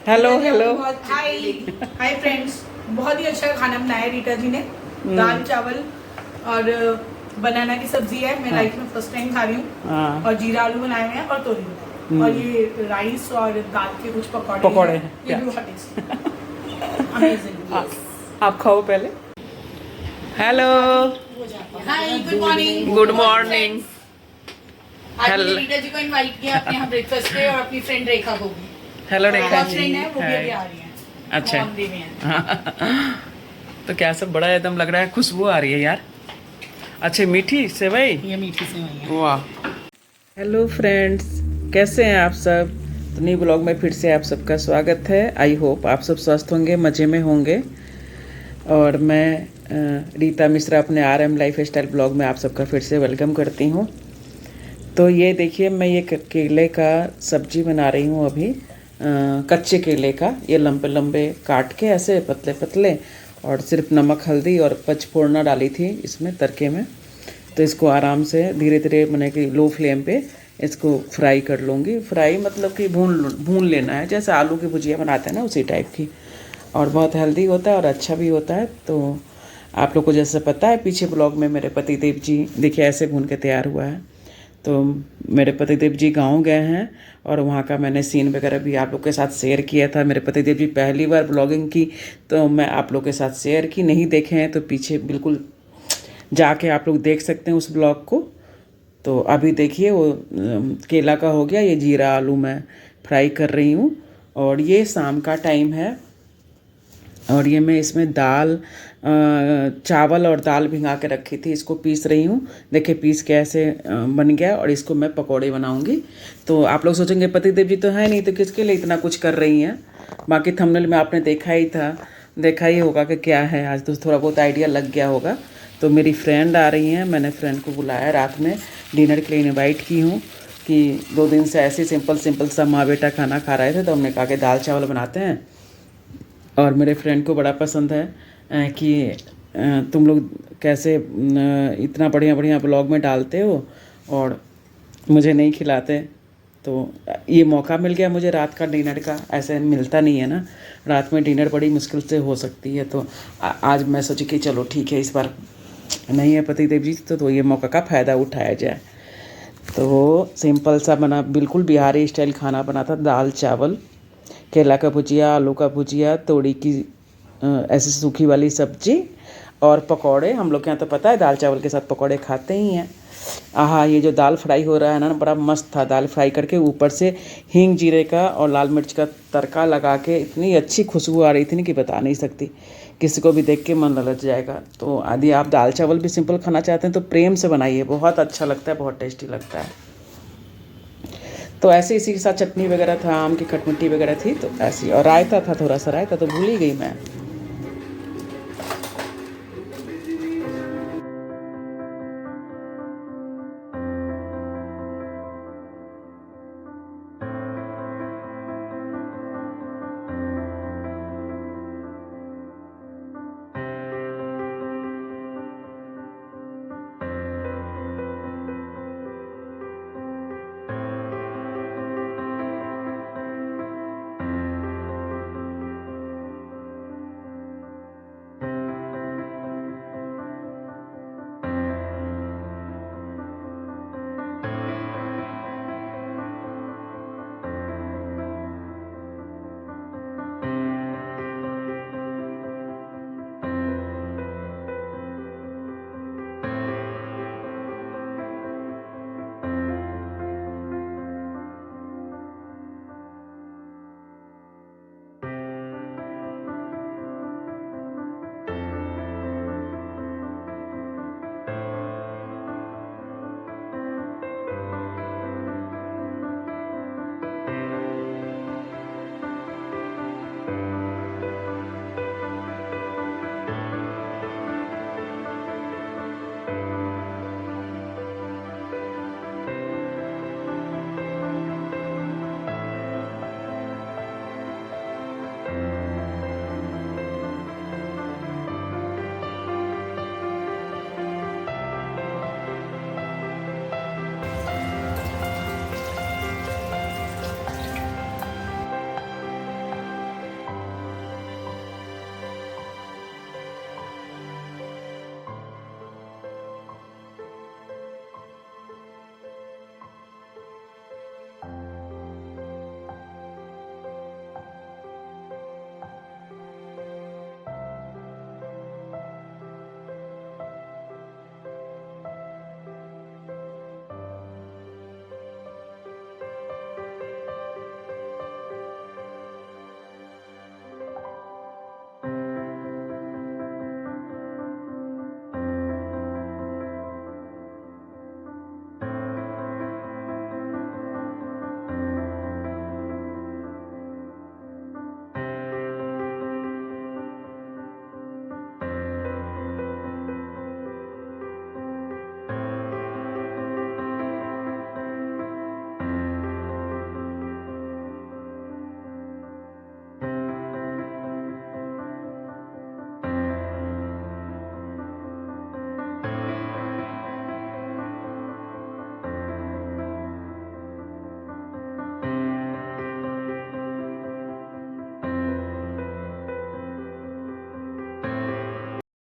Hello hello. Hi hi friends. बहुत ही अच्छा खाना बनाया रीटा जी ने। दाल चावल और बनाना की सब्जी है। मैं लाइफ में फर्स्ट टाइम खा रही हूँ। और जीरा आलू बनाए हुए हैं और तोरी बनाए और ये राइस और दाल के कुछ पकौड़े हैं। ये भी बहुत टेस्टी अमेजिंग। आप खाओ पहले। Hello, hi good morning. Good morning. आज मैंने रीटा जी को इनवाइट किया अपने यहाँ ब्रेकफास्ट पे और अपनी फ्रेंड रेखा को भी। हेलो रेखा जी। फ्रेंड है वो भी अभी आ रही है। अच्छा। बॉम्बे में है। तो क्या सब बड़ा एकदम लग रहा है, खुशबू आ रही है यार। अच्छे मीठी सेवई। ये मीठी सेवई है। वाह। हेलो फ्रेंड्स, कैसे हैं आप सब। तो नई ब्लॉग में फिर से आप सबका स्वागत है। आई होप आप सब स्वस्थ होंगे, मज़े में होंगे। और मैं रीता मिश्रा अपने RM लाइफ स्टाइल ब्लॉग में आप सबका फिर से वेलकम करती हूँ। तो ये देखिए, मैं ये केले का सब्जी बना रही हूँ अभी। कच्चे केले का ये लंबे लंबे काट के ऐसे पतले पतले, और सिर्फ नमक हल्दी और पचफोड़ना डाली थी इसमें तड़के में। तो इसको आराम से धीरे धीरे मैंने कि लो फ्लेम पे इसको फ्राई कर लूँगी। फ्राई मतलब कि भून लेना है, जैसे आलू की भुजिया बनाते हैं ना, उसी टाइप की। और बहुत हेल्दी होता है और अच्छा भी होता है। तो आप लोग को जैसे पता है, पीछे ब्लॉग में मेरे पतिदेव जी देखिए ऐसे भून के तैयार हुआ है। तो मेरे पतिदेव जी गांव गए हैं और वहाँ का मैंने सीन वगैरह भी आप लोग के साथ शेयर किया था। मेरे पतिदेव जी पहली बार ब्लॉगिंग की, तो मैं आप लोग के साथ शेयर की। नहीं देखे हैं तो पीछे बिल्कुल जाके आप लोग देख सकते हैं उस ब्लॉग को। तो अभी देखिए वो केला का हो गया, ये जीरा आलू मैं फ्राई कर रही हूँ। और ये शाम का टाइम है और ये मैं इसमें दाल चावल और दाल भिंगा के रखी थी, इसको पीस रही हूँ। देखिए पीस के ऐसे बन गया और इसको मैं पकौड़े बनाऊँगी। तो आप लोग सोचेंगे पतिदेव जी तो है नहीं, तो किसके लिए इतना कुछ कर रही हैं। बाकी थंबनेल में आपने देखा ही था, देखा ही होगा कि क्या है। आज तो थोड़ा बहुत आइडिया लग गया होगा। तो मेरी फ्रेंड आ रही हैं, मैंने फ्रेंड को बुलाया, रात में डिनर के लिए इनवाइट की हूँ कि 2 दिन से ऐसे सिंपल सिंपल सा माँ बेटा खाना खा रहे थे, तो हमने कहा कि दाल चावल बनाते हैं। और मेरे फ्रेंड को बड़ा पसंद है कि तुम लोग कैसे इतना बढ़िया बढ़िया ब्लॉग में डालते हो और मुझे नहीं खिलाते। तो ये मौका मिल गया मुझे रात का डिनर का, ऐसे मिलता नहीं है ना। रात में डिनर बड़ी मुश्किल से हो सकती है। तो आज मैं सोची कि चलो ठीक है, इस बार नहीं है पतिदेव जी तो ये मौका का फ़ायदा उठाया जाए। तो सिंपल सा बना, बिल्कुल बिहारी स्टाइल खाना बना था। दाल चावल, केला का भुजिया, आलू का भुजिया, तोड़ी की ऐसी सूखी वाली सब्जी और पकौड़े। हम लोग के यहाँ तो पता है दाल चावल के साथ पकौड़े खाते ही हैं। आहा, ये जो दाल फ्राई हो रहा है ना, बड़ा मस्त था। दाल फ्राई करके ऊपर से हींग जीरे का और लाल मिर्च का तड़का लगा के इतनी अच्छी खुशबू आ रही थी ना कि बता नहीं सकती। किसी को भी देख के मन ललच जाएगा। तो यदि आप दाल चावल भी सिंपल खाना चाहते हैं तो प्रेम से बनाइए, बहुत अच्छा लगता है, बहुत टेस्टी लगता है। तो ऐसे इसी के साथ चटनी वगैरह था, आम की खटमिट्ठी वगैरह थी, तो ऐसी। और रायता था, थोड़ा सा रायता तो भूल ही गई मैं।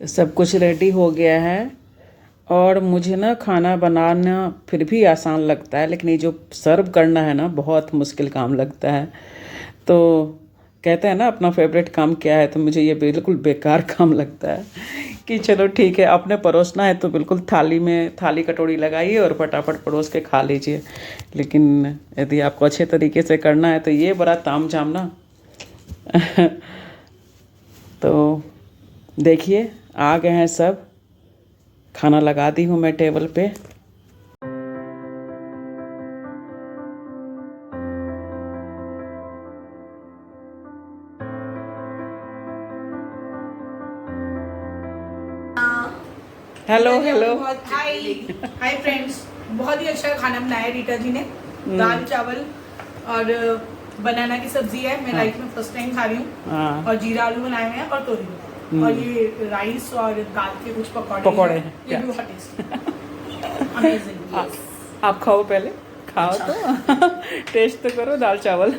सब कुछ रेडी हो गया है और मुझे ना खाना बनाना फिर भी आसान लगता है, लेकिन ये जो सर्व करना है ना बहुत मुश्किल काम लगता है। तो कहते हैं ना अपना फेवरेट काम क्या है, तो मुझे ये बिल्कुल बेकार काम लगता है कि चलो ठीक है, अपने परोसना है तो बिल्कुल थाली कटोरी लगाइए और फटाफट परोस के खा लीजिए। लेकिन यदि आपको अच्छे तरीके से करना है तो ये बड़ा तामझाम ना तो देखिए आ गए हैं सब, खाना लगा दी हूँ मैं टेबल पे। Hello hello hi hi friends, बहुत ही अच्छा खाना बनाया है रीटा जी ने। दाल चावल और बनाना की सब्जी है, मैं लाइफ में फर्स्ट टाइम खा रही हूँ। और जीरा आलू बनाए हुए हैं और तोरी बनाए, और ये राइस और दाल के कुछ पकौड़े हैं। ये भी बहुत टेस्टी अमेजिंग। आप खाओ, पहले खाओ तो टेस्ट तो करो दाल चावल।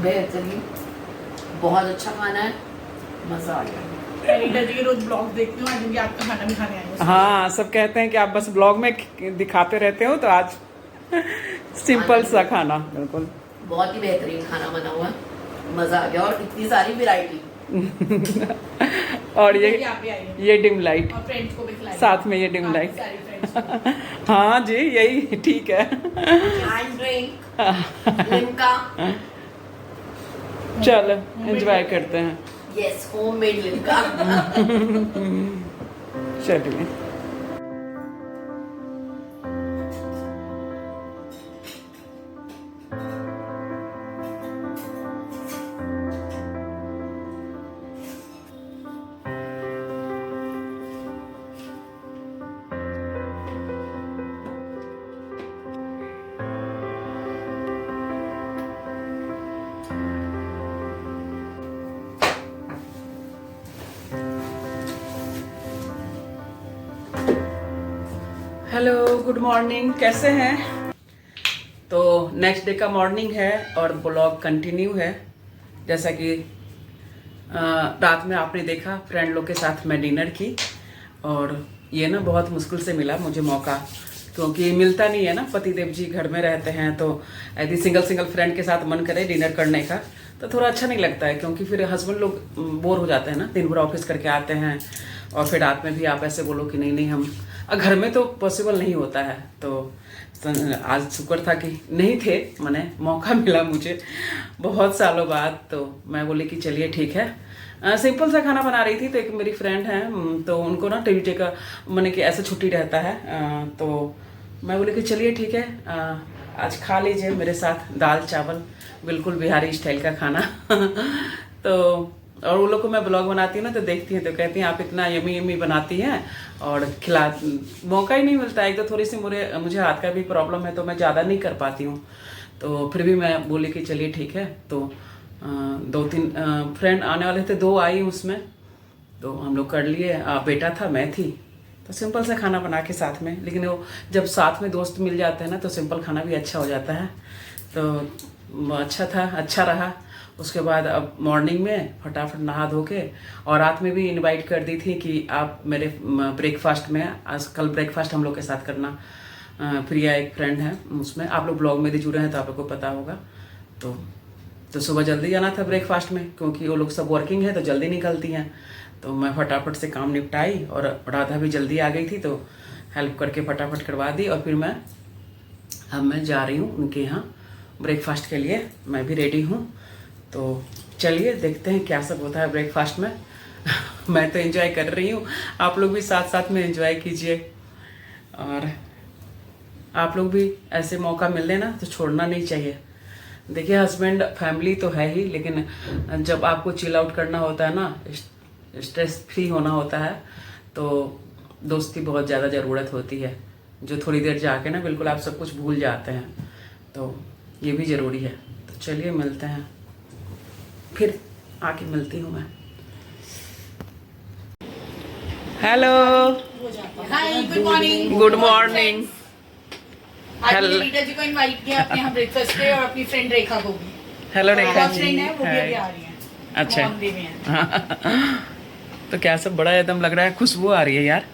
बेहतरीन, बहुत अच्छा खाना है, मजा आ गया। रीटा जी रोज ब्लॉग देखती हूँ, आज उनके आपका खाना भी खाने आई हूँ। हाँ, सब कहते हैं कि आप बस ब्लॉग में दिखाते रहते हो, तो आज सिंपल सा खाना बिल्कुल बहुत ही बेहतरीन खाना बना हुआ है, मजा आ गया। और इतनी सारी वैरायटी और आप भी आइए। ये डिम लाइट और फ्रेंड्स को भी खिलाइए साथ में, ये डिम लाइट। सारी फ्रेंड्स को। हाँ जी, यही ठीक है। And drink Limca. चलो एंजॉय करते हैं। Yes, homemade Limca. चलिए। हेलो, गुड मॉर्निंग, कैसे हैं? तो नेक्स्ट डे का मॉर्निंग है और ब्लॉग कंटिन्यू है। जैसा कि रात में आपने देखा, फ्रेंड लोग के साथ मैं डिनर की, और ये ना बहुत मुश्किल से मिला मुझे मौका, क्योंकि मिलता नहीं है ना। पतिदेव जी घर में रहते हैं, तो यदि सिंगल फ्रेंड के साथ मन करे डिनर करने का तो थोड़ा अच्छा नहीं लगता है, क्योंकि फिर हस्बैंड लोग बोर हो जाते हैं ना, दिन भर ऑफिस करके आते हैं, और फिर रात में भी आप ऐसे बोलो कि नहीं हम घर में तो पॉसिबल नहीं होता है। तो आज शुक्र था कि नहीं थे, मैंने मौका मिला मुझे बहुत सालों बाद, तो मैं बोली कि चलिए ठीक है। सिंपल सा खाना बना रही थी, तो एक मेरी फ्रेंड है, तो उनको ना ट्यूसडे का मैंने कि ऐसा छुट्टी रहता है, तो मैं बोली कि चलिए ठीक है, आज खा लीजिए मेरे साथ दाल चावल, बिल्कुल बिहारी स्टाइल का खाना। तो और उन लोग को मैं ब्लॉग बनाती हूँ ना, तो देखती हैं तो कहती हैं आप इतना यमी यमी बनाती हैं और मौका ही नहीं मिलता है। एक तो थोड़ी सी मुझे हाथ का भी प्रॉब्लम है, तो मैं ज़्यादा नहीं कर पाती हूँ। तो फिर भी मैं बोली कि चलिए ठीक है। तो 2-3 फ्रेंड आने वाले थे, 2 आई उसमें, तो हम लोग कर लिए। बेटा था, मैं थी, तो सिंपल सा खाना बना के साथ में। लेकिन वो जब साथ में दोस्त मिल जाते हैं ना, तो सिंपल खाना भी अच्छा हो जाता है। तो अच्छा था, अच्छा रहा। उसके बाद अब मॉर्निंग में फटाफट नहा धो के, और रात में भी इनवाइट कर दी थी कि आप मेरे ब्रेकफास्ट में, आज कल ब्रेकफास्ट हम लोग के साथ करना। प्रिया एक फ्रेंड है, उसमें आप लोग ब्लॉग में भी जुड़े हैं तो आप लोग को पता होगा। तो सुबह जल्दी जाना था ब्रेकफास्ट में, क्योंकि वो लोग सब वर्किंग है तो जल्दी निकलती हैं। तो मैं फटाफट से काम निपटाई, और राधा भी जल्दी आ गई थी तो हेल्प करके फटाफट करवा दी। और फिर अब मैं जा रही हूँ उनके यहाँ ब्रेकफास्ट के लिए, मैं भी रेडी हूँ। तो चलिए देखते हैं क्या सब होता है ब्रेकफास्ट में। मैं तो एंजॉय कर रही हूँ, आप लोग भी साथ साथ में एंजॉय कीजिए। और आप लोग भी ऐसे मौका मिलने ना तो छोड़ना नहीं चाहिए। देखिए, हस्बैंड फैमिली तो है ही, लेकिन जब आपको चिल आउट करना होता है ना, स्ट्रेस फ्री होना होता है, तो दोस्ती बहुत ज़्यादा ज़रूरत होती है, जो थोड़ी देर जाके ना बिल्कुल आप सब कुछ भूल जाते हैं। तो ये भी ज़रूरी है। तो चलिए मिलते हैं, फिर आके मिलती हूँ मैं। हेलो, हाय, गुड मॉर्निंग। Good morning. आज मैंने रीटा जी को इनवाइट किया अपने यहाँ ब्रेकफास्ट पे, और अपनी फ्रेंड रेखा को भी। हेलो रेखा जी। फ्रेंड है, वो भी अभी आ रही है। अच्छा। मोहल्ले में है। तो क्या सब बड़ा एकदम लग रहा है, खुशबू आ रही है यार।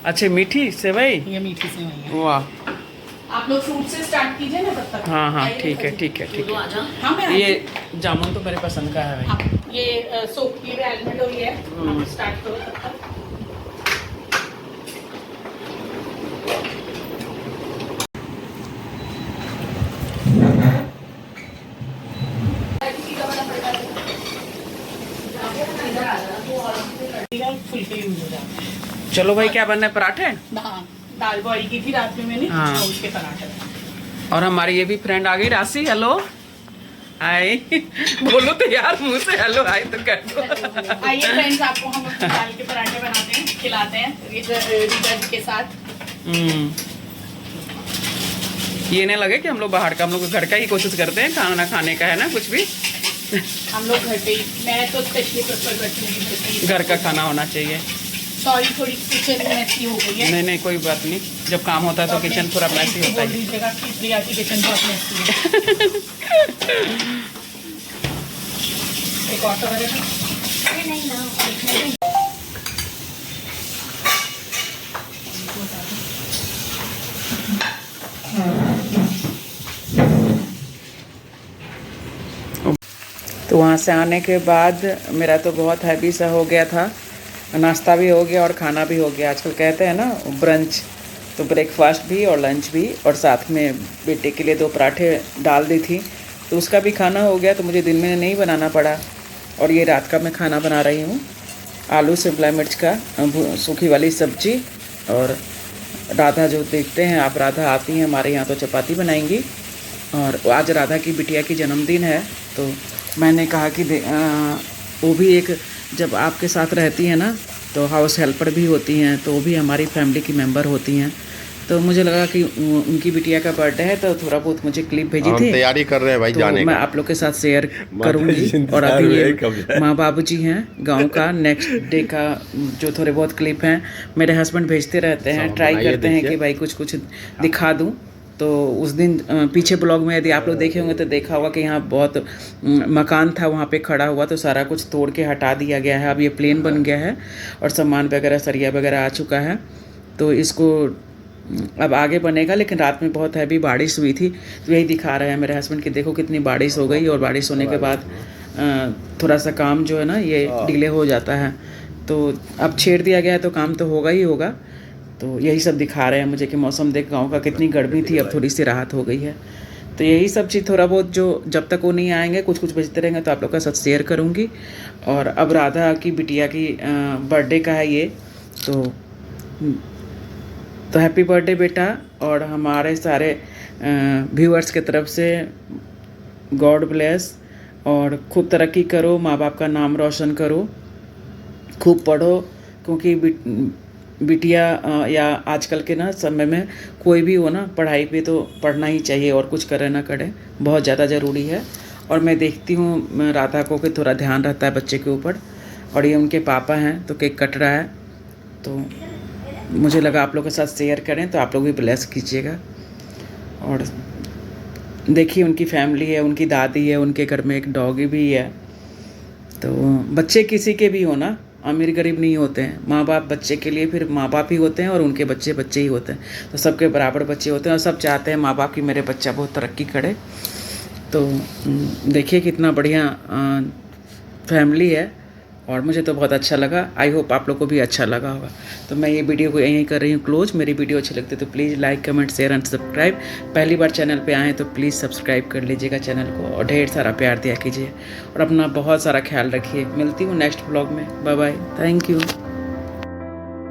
अच्छा मीठी सेवई, ये मीठी सेवई है। वाह। आप लोग फ्रूट से स्टार्ट कीजिए ना तब तक। हाँ हाँ आइए ठीक है बताइए। ठीक है ठीक तो है। आजा। हाँ मैं ये जामुन तो मेरे पसंद का है भाई। हाँ, ये सोप की एलिमेंट हो गई है। आप स्टार्ट करो तब तक। फुल्के यूज हो जाते हैं। चलो भाई, क्या बनना है, पराठे? हाँ, दाल बॉईल की थी रात में मैंने, हाँ। और उसके पराठे। और हमारी ये भी फ्रेंड आ गई, राशि। Hello hi. बोलो तो यार, मुंह से हेलो हाय तो कर दो। आइए फ्रेंड्स, आपको हम अपने दाल के पराठे बनाते हैं, खिलाते हैं रीटा जी के साथ। ये नहीं लगे कि हम लोग बाहर का, हम लोग घर का ही कोशिश करते हैं खाना खाने का, है ना, कुछ भी हम लोग घर पे ही, मैं तो स्पेशली प्रेफर करती हूँ घर का खाना होना चाहिए। सॉरी, थोड़ी किचन मैसी हो गई है। नहीं नहीं कोई बात नहीं, जब काम होता है तो किचन पूरा मैसी होता बोल है। दीजिएगा कि प्रिया की किचन बहुत मैसी है। एक और तो करेगा। तो वहाँ से आने के बाद मेरा तो बहुत हैवी सा हो गया था, नाश्ता भी हो गया और खाना भी हो गया। आजकल कहते हैं ना ब्रंच, तो ब्रेकफास्ट भी और लंच भी, और साथ में बेटे के लिए 2 पराठे डाल दी थी, तो उसका भी खाना हो गया। तो मुझे दिन में नहीं बनाना पड़ा। और ये रात का मैं खाना बना रही हूँ, आलू शिमला मिर्च का सूखी वाली सब्जी। और राधा जो देखते हैं आप, राधा आती हैं हमारे यहाँ तो चपाती बनाएंगी। और आज राधा की बिटिया की जन्मदिन है, तो मैंने कहा कि वो भी एक, जब आपके साथ रहती हैं ना तो हाउस हेल्पर भी होती हैं, तो वो भी हमारी फैमिली की मेंबर होती हैं। तो मुझे लगा कि उनकी बिटिया का बर्थडे है, तो थोड़ा बहुत मुझे क्लिप भेजी थी, तैयारी कर रहे हैं भाई तो जाने मैं का। आप लोग के साथ शेयर करूँगी। और अभी ये माँ बाबू जी हैं गांव का, नेक्स्ट डे का जो थोड़े बहुत क्लिप हैं मेरे हस्बैंड भेजते रहते हैं, ट्राई करते हैं कि भाई कुछ कुछ दिखा दूँ। तो उस दिन पीछे ब्लॉग में यदि आप लोग देखे होंगे तो देखा होगा कि यहाँ बहुत मकान था, वहाँ पे खड़ा हुआ, तो सारा कुछ तोड़ के हटा दिया गया है। अब ये प्लेन बन गया है और सामान वगैरह सरिया वगैरह आ चुका है। तो इसको अब आगे बनेगा, लेकिन रात में बहुत हैवी बारिश हुई थी, तो यही दिखा रहे हैं मेरे हस्बैंड कि देखो कितनी बारिश हो गई। और बारिश होने के बाद थोड़ा सा काम जो है ना ये डिले हो जाता है। तो अब छेड़ दिया गया है तो काम तो होगा ही होगा। तो यही सब दिखा रहे हैं मुझे कि मौसम देख, गांव का कितनी गर्मी थी, अब थोड़ी सी राहत हो गई है। तो यही सब चीज़ थोड़ा बहुत जो जब तक वो नहीं आएंगे कुछ कुछ बचते रहेंगे तो आप लोग का साथ शेयर करूँगी। और अब राधा की बिटिया की बर्थडे का है ये, तो हैप्पी बर्थडे बेटा। और हमारे सारे व्यूअर्स के तरफ से गॉड ब्लेस, और खूब तरक्की करो, माँ बाप का नाम रोशन करो, खूब पढ़ो, क्योंकि बिटिया या आजकल के ना समय में कोई भी हो ना, पढ़ाई पे तो पढ़ना ही चाहिए, और कुछ करे ना करे, बहुत ज़्यादा ज़रूरी है। और मैं देखती हूँ राधा को कि थोड़ा ध्यान रहता है बच्चे के ऊपर। और ये उनके पापा हैं, तो केक कट रहा है, तो मुझे लगा आप लोग के साथ शेयर करें, तो आप लोग भी ब्लेस कीजिएगा। और देखिए उनकी फैमिली है, उनकी दादी है, उनके घर में एक डॉगी भी है। तो बच्चे किसी के भी हो ना, अमीर गरीब नहीं होते हैं, माँ बाप बच्चे के लिए फिर माँ बाप ही होते हैं, और उनके बच्चे बच्चे ही होते हैं। तो सबके बराबर बच्चे होते हैं, और सब चाहते हैं माँ बाप की मेरे बच्चा बहुत तरक्की करे। तो देखिए कितना बढ़िया फैमिली है, और मुझे तो बहुत अच्छा लगा। आई होप आप लोग को भी अच्छा लगा होगा। तो मैं ये वीडियो को यहीं कर रही हूँ क्लोज। मेरी वीडियो अच्छी लगती है तो please like comment share and subscribe. पहली बार चैनल पे आएँ तो प्लीज़ सब्सक्राइब कर लीजिएगा चैनल को, और ढेर सारा प्यार दिया कीजिए, और अपना बहुत सारा ख्याल रखिए। मिलती हूँ नेक्स्ट ब्लॉग में। Bye bye, thank you.